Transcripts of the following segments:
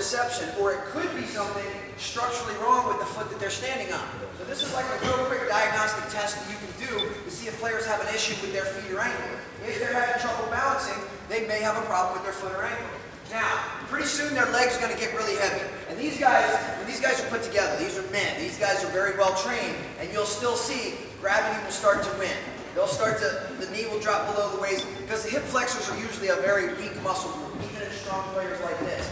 proprioception, or it could be something structurally wrong with the foot that they're standing on. So this is like a real quick diagnostic test that you can do to see if players have an issue with their feet or ankle. If they're having trouble balancing, they may have a problem with their foot or ankle. Now, pretty soon their legs are going to get really heavy. And these guys, when these guys are put together, these are men, these guys are very well trained, and you'll still see gravity will start to win. They'll start to, the knee will drop below the waist, because the hip flexors are usually a very weak muscle group, even in strong players like this.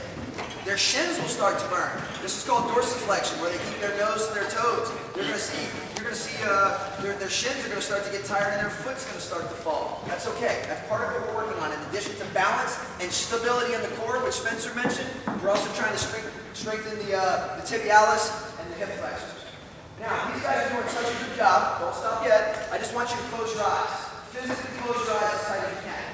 Their shins will start to burn. This is called dorsiflexion, where they keep their nose to their toes. You're going to see their shins are going to start to get tired and their foot's going to start to fall. That's okay. That's part of what we're working on. In addition to balance and stability in the core, which Spencer mentioned, we're also trying to strengthen the tibialis and the hip flexors. Now, these guys are doing such a good job. Don't stop yet. I just want you to close your eyes. Physically close your eyes as tight as you can.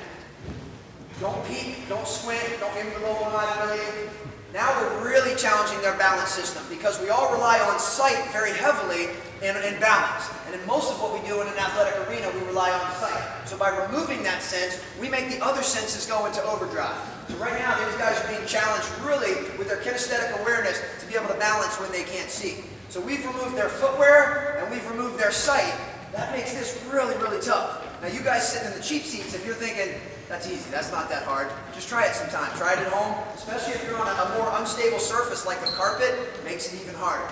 Don't peek, don't squint, don't aim below one eye. Now we're really challenging their balance system, because we all rely on sight very heavily in balance. And in most of what we do in an athletic arena, we rely on sight. So by removing that sense, we make the other senses go into overdrive. So right now, these guys are being challenged really with their kinesthetic awareness to be able to balance when they can't see. So we've removed their footwear and we've removed their sight. That makes this really, really tough. Now you guys sitting in the cheap seats, if you're thinking, that's easy, that's not that hard, just try it sometime. Try it at home, especially if you're on a more unstable surface like a carpet, it makes it even harder.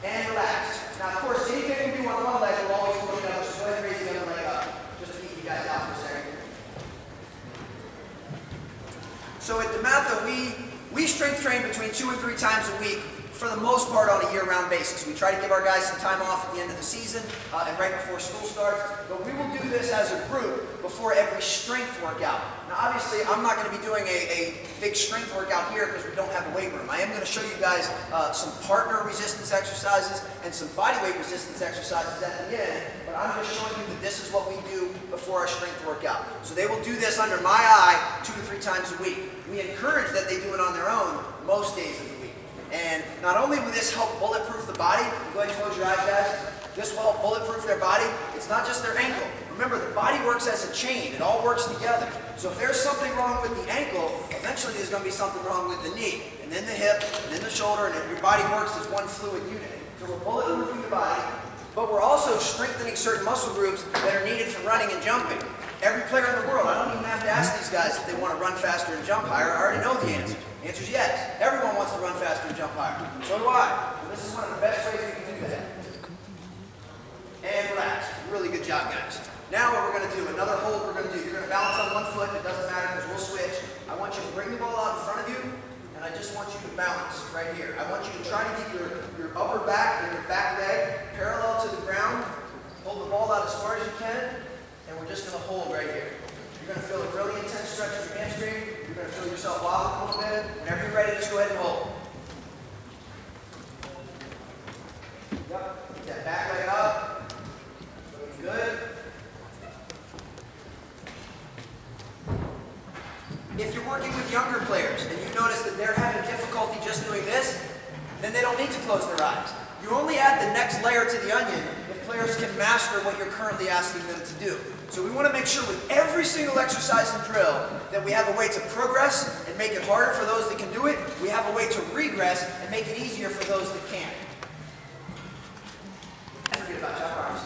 And relax. Now of course, anything you do on one leg will always push the other, so go ahead and raise the other leg up. Just to keep you guys out for a second. So at DeMatha, we strength train between 2 and 3 times a week, for the most part on a year-round basis. We try to give our guys some time off at the end of the season and right before school starts, but we will do this as a group before every strength workout. Now obviously I'm not going to be doing a big strength workout here because we don't have a weight room. I am going to show you guys some partner resistance exercises and some bodyweight resistance exercises at the end, but I'm just showing you that this is what we do before our strength workout. So they will do this under my eye 2 to 3 times a week. We encourage that they do it on their own most days of the week. And not only will this help bulletproof the body, go ahead and close your eyes, guys. This will help bulletproof their body. It's not just their ankle. Remember, the body works as a chain. It all works together. So if there's something wrong with the ankle, eventually there's going to be something wrong with the knee, and then the hip, and then the shoulder, and your body works as one fluid unit. So we're bulletproofing the body, but we're also strengthening certain muscle groups that are needed for running and jumping. Every player in the world, I don't even have to ask these guys if they want to run faster and jump higher. I already know the answer. The answer is yes. Everyone wants to run faster and jump higher. So do I. So this is one of the best ways we can do that. And relax. Really good job, guys. Now what we're going to do, another hold we're going to do. You're going to balance on one foot. It doesn't matter because we'll switch. I want you to bring the ball out in front of you, and I just want you to balance right here. I want you to try to keep your upper back and your back leg parallel to the ground. Hold the ball out as far as you can, and we're just going to hold right here. You're going to feel a really intense stretch of your hamstring. You're going to feel yourself wobble a little bit. Whenever you're ready, just go ahead and hold. Yep. Get that back leg up. Looking good. If you're working with younger players and you notice that they're having difficulty just doing this, then they don't need to close their eyes. You only add the next layer to the onion if players can master what you're currently asking them to do. So we want to make sure with every single exercise and drill that we have a way to progress and make it harder for those that can do it. We have a way to regress and make it easier for those that can't. And forget about jump arms.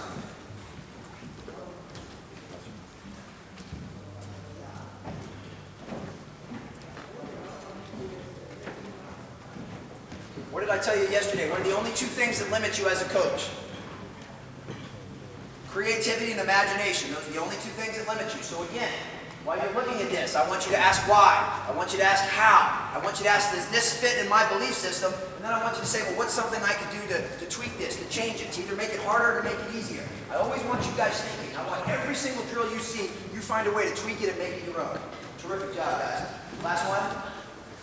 What did I tell you yesterday? One of the only 2 things that limit you as a coach. Creativity and imagination. Those are the only 2 things that limit you. So again, while you're looking at this, I want you to ask why. I want you to ask how. I want you to ask, does this fit in my belief system? And then I want you to say, well, what's something I could do to tweak this, to change it, to either make it harder or to make it easier? I always want you guys thinking. I want every single drill you see, you find a way to tweak it and make it your own. Terrific job, guys. Last one.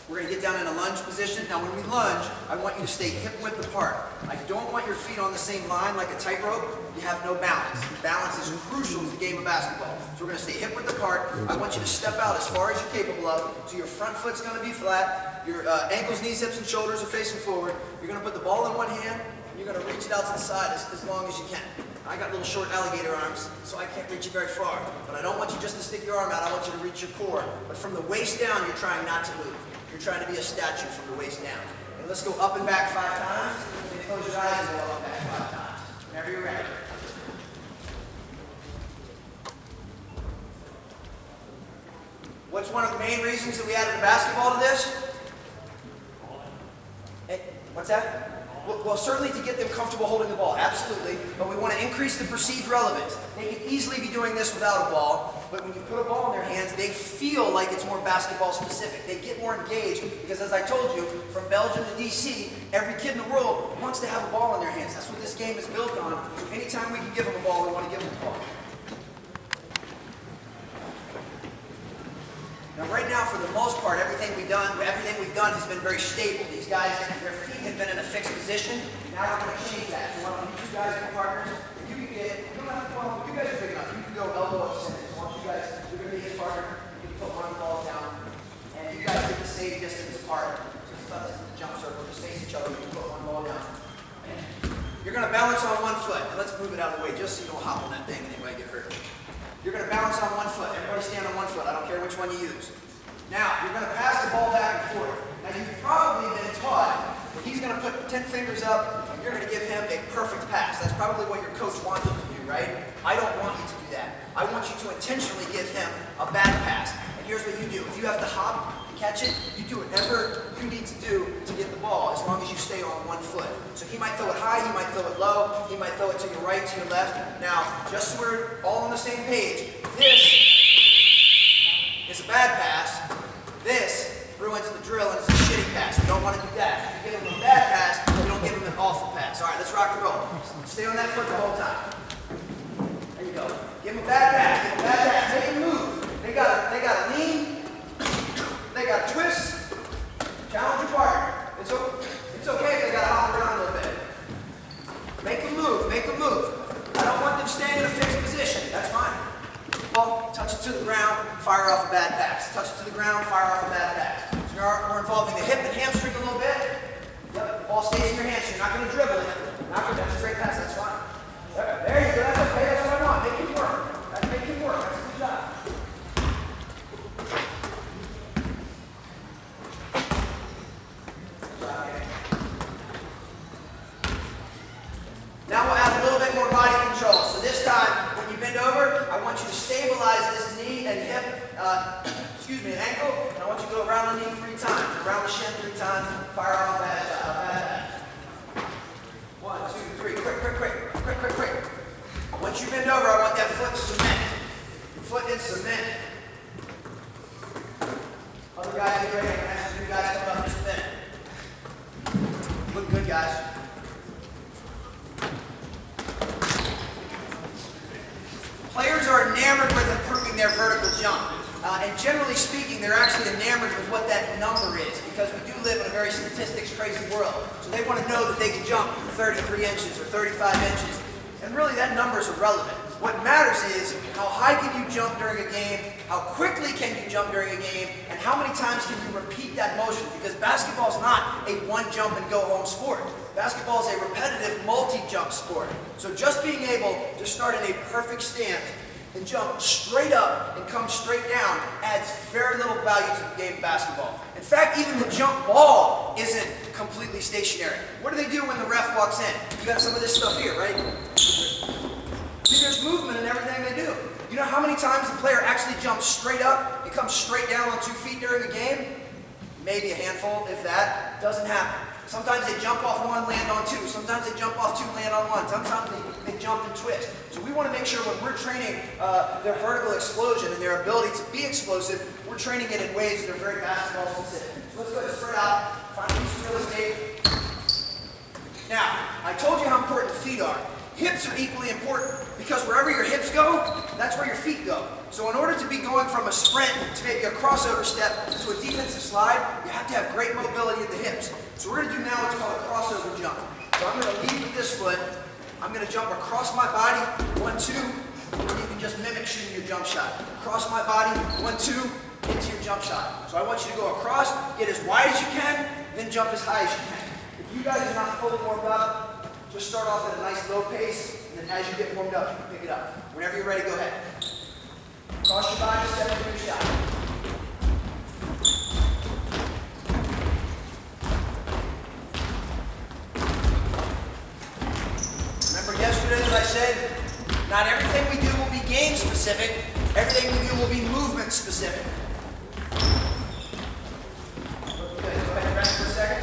We're going to get down in a lunge position. Now when we lunge, I want you to stay hip width apart. I don't want your feet on the same line like a tightrope. You have no balance. Balance is crucial to the game of basketball. So we're going to stay hip width apart. I want you to step out as far as you're capable of. So your front foot's going to be flat. Your ankles, knees, hips, and shoulders are facing forward. You're going to put the ball in one hand. And you're going to reach it out to the side as long as you can. I got little short alligator arms, so I can't reach it very far. But I don't want you just to stick your arm out. I want you to reach your core. But from the waist down, you're trying not to move. You're trying to be a statue from the waist down. And let's go up and back 5 times. And close your eyes and go up and back 5 times. Whenever you're ready. What's one of the main reasons that we added basketball to this? Hey, what's that? Well, certainly to get them comfortable holding the ball, absolutely. But we want to increase the perceived relevance. They can easily be doing this without a ball, but when you put a ball in their hands, they feel like it's more basketball specific. They get more engaged because, as I told you, from Belgium to DC, every kid in the world wants to have a ball in their hands. That's what this game is built on. So anytime we can give them a ball, we want to give them the ball. Now, right now, for the most part, everything we've done has been very stable. These guys, their feet have been in a fixed position. Now we're going to change that. So why don't you guys be partners? You can get, you don't have to go, you guys are big enough. You can go elbow up center. So once you guys, you're going to be his partner. You can put one ball down. And you guys get the same distance apart. So it's not the jump circle. Just face each other. You can put one ball down. You're going to balance on one foot. And let's move it out of the way just so you don't hop on that thing and anybody get hurt. You're going to balance on one foot. Everybody stand on one foot. I don't care which one you use. Now, you're going to pass the ball back and forth. Now, you've probably been taught that he's going to put 10 fingers up and you're going to give him a perfect pass. That's probably what your coach wants you to do, right? I don't want you to do that. I want you to intentionally give him a bad pass. And here's what you do. If you have to hop and catch it, you do whatever you need to do to get the ball, as long as you stay on one foot. So he might throw it high, he might throw it low, he might throw it to your right, to your left. Now, just so we're all on the same page, this is a bad pass. This ruins the drill and it's a shitty pass. You don't want to do that. You give him a bad pass, you don't give him an awful pass. All right, let's rock and roll. Stay on that foot the whole time. There you go. Give him a bad pass. Give him a bad pass. Make him move. They got a lean. They got a twist. Challenge your partner. It's okay if they got to hop around a little bit. Make them move. Make them move. I don't want them staying in a fixed position. That's fine. Ball, touch it to the ground, fire off a bad pass. Touch it to the ground, fire off a bad pass. So we're involving the hip and hamstring a little bit. Yep, the ball stays in your hands. You're not going to dribble it. Not going to straight pass. That's fine. There you go. That's okay. That's what I want. Make it work. That's make it work. That's a good job. Now we'll add a little bit more body control. So this time, when you bend over, I want you to stabilize this knee and hip, and ankle. And I want you to go around the knee 3 times, around the shin 3 times, fire off that. 1, 2, 3, quick. Once you bend over, I want that foot to cement. Your foot in cement. Other guys, get ready. I'm going to have some new guys come up in just a minute. Look good, guys. Players are enamored with improving their vertical jump. And generally speaking, they're actually enamored with what that number is, because we do live in a very statistics-crazy world. So they want to know that they can jump 33 inches or 35 inches. And really, that number is irrelevant. What matters is how high can you jump during a game, how quickly can you jump during a game, and how many times can you repeat that motion, because basketball is not a one-jump-and-go-home sport. Basketball is a repetitive multi-jump sport. So just being able to start in a perfect stance and jump straight up and come straight down adds very little value to the game of basketball. In fact, even the jump ball isn't completely stationary. What do they do when the ref walks in? You got some of this stuff here, right? See, there's movement in everything they do. You know how many times the player actually jumps straight up and comes straight down on 2 feet during a game? Maybe a handful, if that. Doesn't happen. Sometimes they jump off 1, land on 2. Sometimes they jump off 2, land on 1. Sometimes they jump and twist. So we want to make sure when we're training their vertical explosion and their ability to be explosive, we're training it in ways that are very basketball specific. So let's go ahead and spread out, find a piece of real estate. Now, I told you how important the feet are. Hips are equally important, because wherever your hips go, that's where your feet go. So in order to be going from a sprint to maybe a crossover step to a defensive slide, you have to have great mobility at the hips. So we're going to do now what's called a crossover jump. So I'm going to lead with this foot. I'm going to jump across my body, 1, 2, and you can just mimic shooting your jump shot. Across my body, 1, 2, into your jump shot. So I want you to go across, get as wide as you can, then jump as high as you can. If you guys are not fully warmed up, just start off at a nice low pace, and then as you get warmed up, you can pick it up. Whenever you're ready, go ahead. Cross your body, step into your shot. said, not everything we do will be game specific. Everything we do will be movement specific. Good. Go ahead and rest for a second.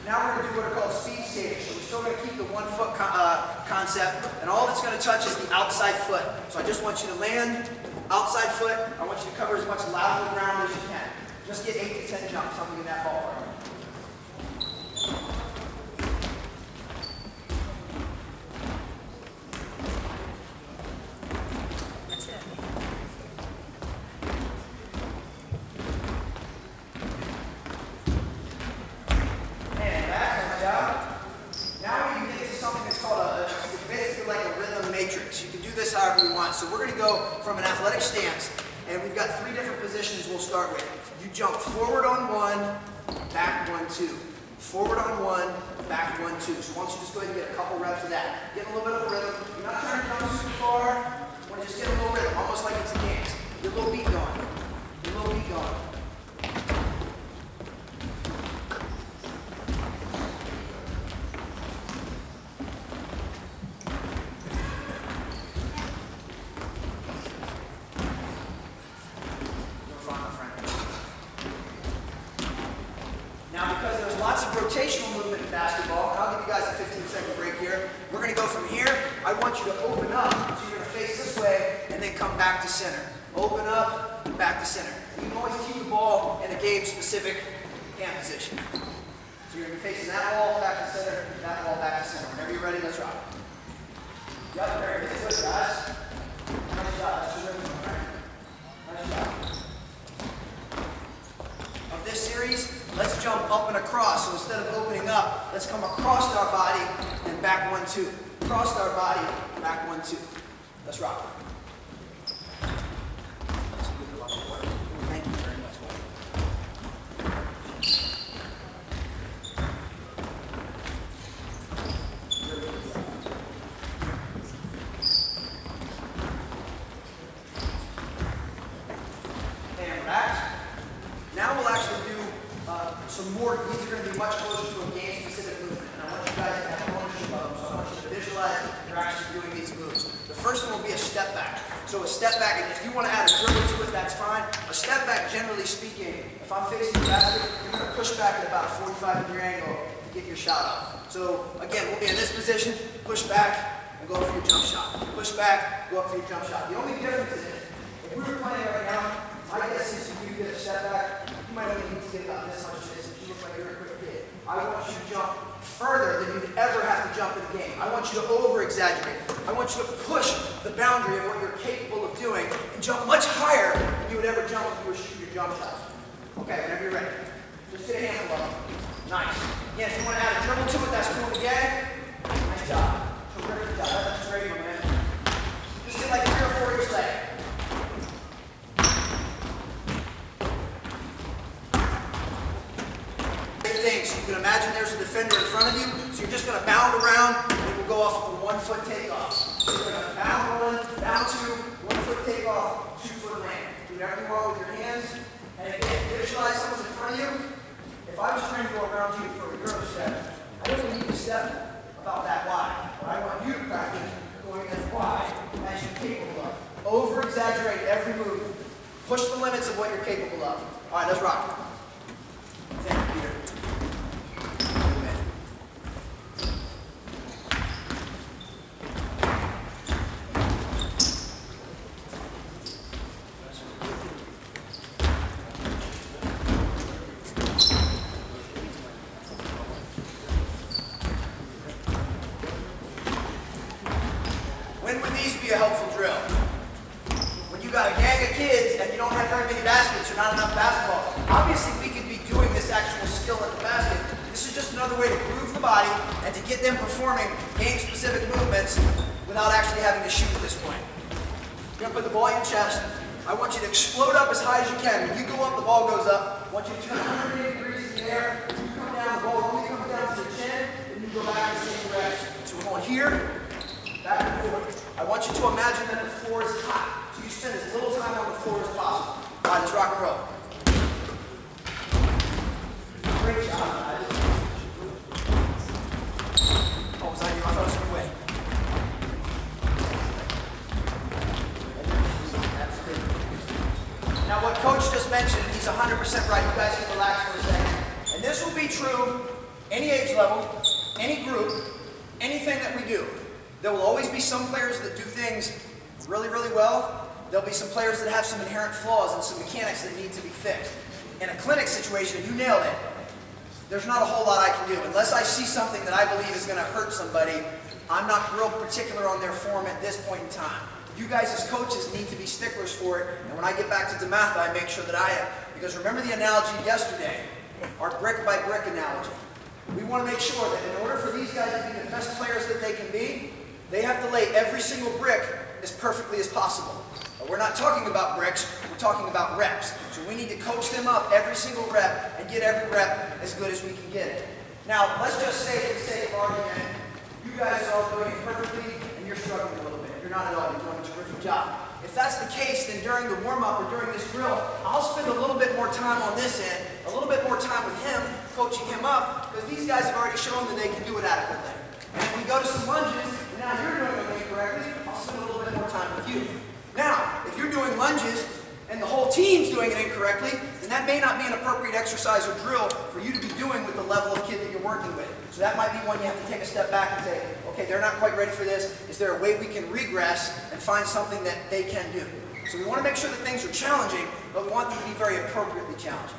Now we're going to do what are called speed stages. So we're still going to keep the 1 foot concept, and all that's going to touch is the outside foot. So I just want you to land, outside foot. I want you to cover as much lateral ground as you can. Just get 8 to 10 jumps, something in that ballpark. You can do this however you want. So we're going to go from an athletic stance, and we've got 3 different positions we'll start with. You jump forward on 1, back 1, 2. Forward on 1, back 1, 2. So why don't you just go ahead and get a couple reps of that. Get a little bit of a rhythm. You're not trying to jump super far. You want to just get a little rhythm, almost like it's a dance. Get a little beat going. Get a little beat going. Rotational movement in basketball, and I'll give you guys a 15-second break here. We're going to go from here. I want you to open up, so you're going to face this way, and then come back to center. Open up, back to center. You can always keep the ball in a game-specific hand position. So you're going to be facing that wall, back to center, that wall, back to center. Whenever you're ready, let's rock. Yep, very good, guys. Nice job. That's the rhythm, right? Nice job. Of this series, let's jump up and across. So instead of opening up, let's come across our body and back 1, 2. Across our body, back 1, 2. Let's rock. Thank you very much. And relax. Now we'll actually do some more. These are going to be much closer to a game-specific movement, and I want you guys to have ownership of them, so I want you to visualize you're actually doing these moves. The first one will be a step back. So a step back, and if you want to add a dribble to it, that's fine. A step back, generally speaking, if I'm facing the basket, you're going to push back at about a 45-degree angle to get your shot off. So again, we'll be in this position, push back, and go up for your jump shot. Push back, go up for your jump shot. The only difference is, if we were playing right now, my guess is if you get a step back, you might only need to get about this much distance. You look like you're a quick kid. I want you to jump further than you'd ever have to jump in the game. I want you to over-exaggerate. I want you to push the boundary of what you're capable of doing and jump much higher than you would ever jump if you were shooting your jump shot. Okay, whenever you're ready. Just get a handle of it. Nice. Again, if you want to add a dribble to it, that's cool again. Nice job. Terrific job. That's great, my man. Just get like 3 or 4 each leg. So you can imagine there's a defender in front of you, so you're just going to bound around, and it will go off with a 1 foot takeoff. So you're going to bound 1, bound 2, 1 foot takeoff, 2 foot land. Do whatever you want with your hands. And again, visualize someone's in front of you. If I was trying to go around you for a Euro step, I don't need to step about that wide. But I want you to practice going as wide as you're capable of. Over-exaggerate every move. Push the limits of what you're capable of. All right, let's rock. Thank you, Peter. When would these be a helpful drill? When you got a gang of kids and you don't have very many baskets or not enough basketball. Obviously, we could be doing this actual skill at the basket. This is just another way to groove the body and to get them performing game-specific movements without actually having to shoot at this point. You're going to put the ball in your chest. I want you to explode up as high as you can. When you go up, the ball goes up. I want you to turn 180 degrees in the air. When you come down, the ball only comes down to the chin, and you go back in the same direction. So we're going here, back and forth. I want you to imagine that the floor is hot. So you spend as little time on the floor as possible. All right, let's rock and roll. Great job, guys. Oh, was I mentioned, he's 100% right. You guys can relax for a second. And this will be true any age level, any group, anything that we do. There will always be some players that do things really, really well. There'll be some players that have some inherent flaws and some mechanics that need to be fixed. In a clinic situation, you nailed it. There's not a whole lot I can do. Unless I see something that I believe is going to hurt somebody, I'm not real particular on their form at this point in time. You guys as coaches need to be sticklers for it, and when I get back to DeMatha, I make sure that I am. Because remember the analogy yesterday, our brick by brick analogy. We want to make sure that in order for these guys to be the best players that they can be, they have to lay every single brick as perfectly as possible. But we're not talking about bricks, we're talking about reps. So we need to coach them up every single rep and get every rep as good as we can get it. Now, let's just say for the sake of argument, you guys are all doing it perfectly and you're struggling a little bit. You're not at all, you're doing a terrific job. If that's the case, then during the warm-up or during this drill, I'll spend a little bit more time on this end, a little bit more time with him, coaching him up, because these guys have already shown that they can do it adequately. And if we go to some lunges, and now you're doing it incorrectly, I'll spend a little bit more time with you. Now, if you're doing lunges and the whole team's doing it incorrectly, then that may not be an appropriate exercise or drill for you to be doing with the level of kid that you're working with. So that might be one you have to take a step back and say, okay, they're not quite ready for this. Is there a way we can regress and find something that they can do? So we want to make sure that things are challenging, but we want them to be very appropriately challenging.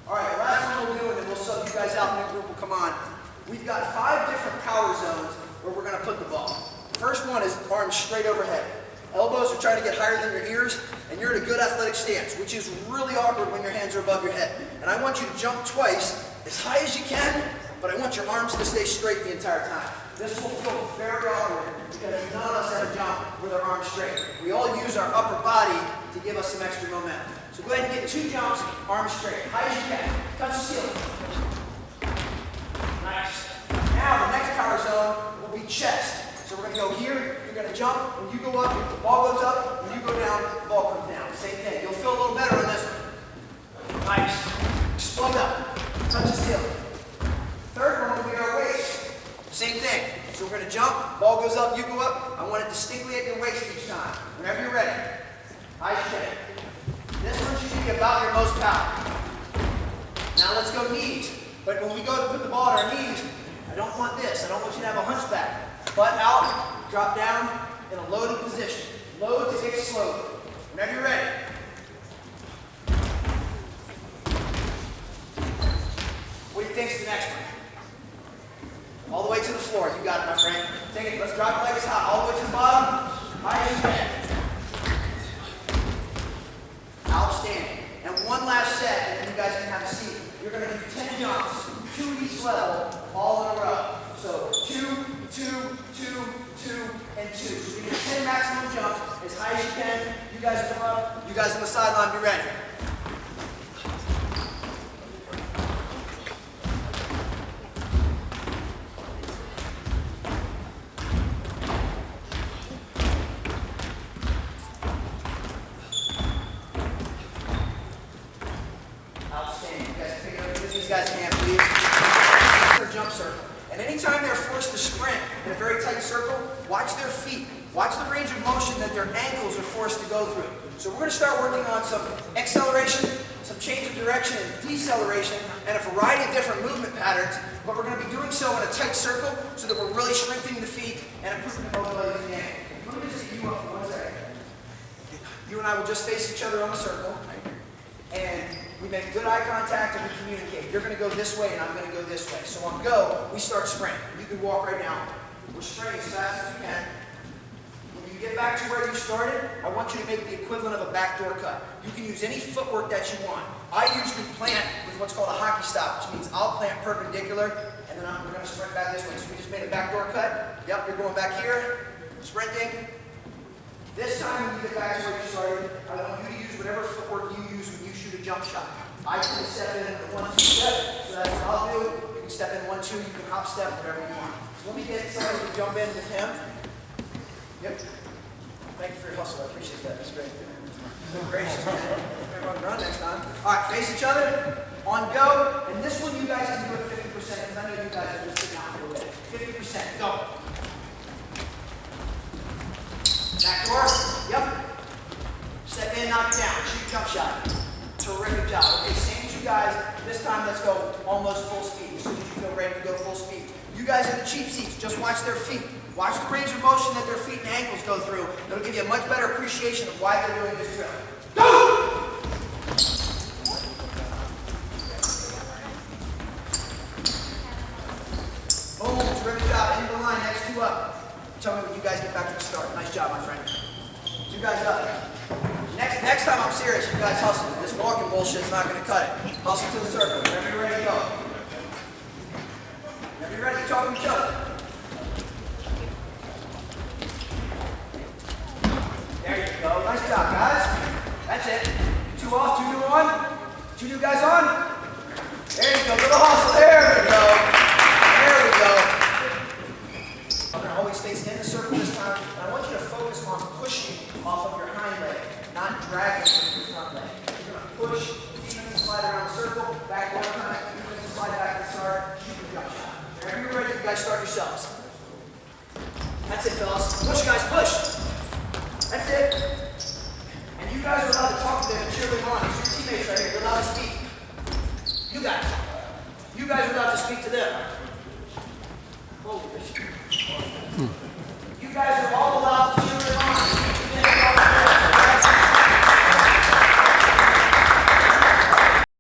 All right, last one we'll do, and then we'll sub you guys out and the group will come on. We've got 5 different power zones where we're going to put the ball. The first one is arms straight overhead. Elbows are trying to get higher than your ears, and you're in a good athletic stance, which is really awkward when your hands are above your head. And I want you to jump twice, as high as you can, but I want your arms to stay straight the entire time. This will feel very awkward because none of us ever jump with our arms straight. We all use our upper body to give us some extra momentum. So go ahead and get 2 jumps, arms straight, high as you can. Touch the ceiling. Nice. Now the next power zone will be chest. So we're going to go here, you're going to jump, when you go up, the ball goes up, when you go down, the ball comes down. Same thing. You'll feel a little better on this one. Nice. Explode up. Touch the ceiling. Third one will be our waist. Same thing. So we're going to jump, ball goes up, you go up. I want it distinctly at your waist each time. Whenever you're ready. High shake. This one should be about your most power. Now let's go knees. But when we go to put the ball at our knees, I don't want this. I don't want you to have a hunchback. Butt out, drop down in a loaded position. Load to take slowly. Whenever you're ready. What do you think's the next one? All the way to the floor. You got it, my friend. Take it. Let's drop your legs high. All the way to the bottom. High as you can. Outstanding. And one last set, and then you guys can have a seat. You're going to do 10 jumps, 2 each level, all in a row. So 2, 2, 2, 2, and 2. So you get 10 maximum jumps as high as you can. You guys come up. You guys on the sideline, be ready. Outstanding. You guys pick it up. Give these guys a hand, please. Their jump circle. And anytime they're forced to sprint in a very tight circle, watch their feet. Watch the range of motion that their ankles are forced to go through. So we're going to start working on some acceleration, some change of direction and deceleration, and a variety of different movement patterns, but we're going to be doing so in a tight circle so that we're really strengthening the feet and improving the mobility of the ankle. Let me just get you up for 1 second. You and I will just face each other on the circle, and we make good eye contact and we communicate. You're going to go this way and I'm going to go this way. So on go, we start sprinting. You can walk right now. We're sprinting as fast as you can. When you get back to where you started, I want you to make the equivalent of a backdoor cut. You can use any footwork that you want. I usually plant with what's called a hockey stop, which means I'll plant perpendicular and then we're going to sprint back this way. So we just made a backdoor cut. Yep, you're going back here, sprinting. This time when you get back to where you started, I want you to use whatever footwork you use when you shoot a jump shot. I can step in the 1-2 step, so that's what I'll do. You can step in 1-2, you can hop step, whatever you want. So let me get somebody to jump in with him. Yep. Thank you for your hustle, I appreciate that. That's great. So gracious, man. Everyone run next time. All right, face each other, on go, and this one you guys can do at 50% because I know you guys are just sitting down for a bit. 50%, go. Back door, yep. Step in, knock it down, shoot jump shot. Terrific. terrific job. Okay, same two guys. This time let's go almost full speed. As soon as you feel ready to go full speed. You guys are the cheap seats. Just watch their feet. Watch the range of motion that their feet and ankles go through. It'll give you a much better appreciation of why they're doing this drill. Go! Boom, terrific job. End of the line, next two up. Tell me when you guys get back to the start. Nice job, my friend. Two guys up. Next time I'm serious, you guys hustle. This walking bullshit is not going to cut it. Hustle to the circle. Whenever you're ready to go. Whenever you're ready to talk to each other. There you go. Nice job, guys. That's it. Two off, two new on. Two new guys on. There you go. Little hustle. There we go. There we go. I'm going to always face in the circle this time. And I want you to focus on pushing off of your hind leg, not dragging with your front leg. You're going to push, feet and slide around the circle, back one time, feet and slide back to the start, shoot your jump shot. Whenever you're ready, you guys start yourselves. That's it, fellas. Push, guys, push. That's it. And you guys are allowed to talk to them and cheer them on. These are your teammates right here. You're allowed to speak. You guys. You guys are allowed to speak to them. Holy shit. You guys are all allowed to cheer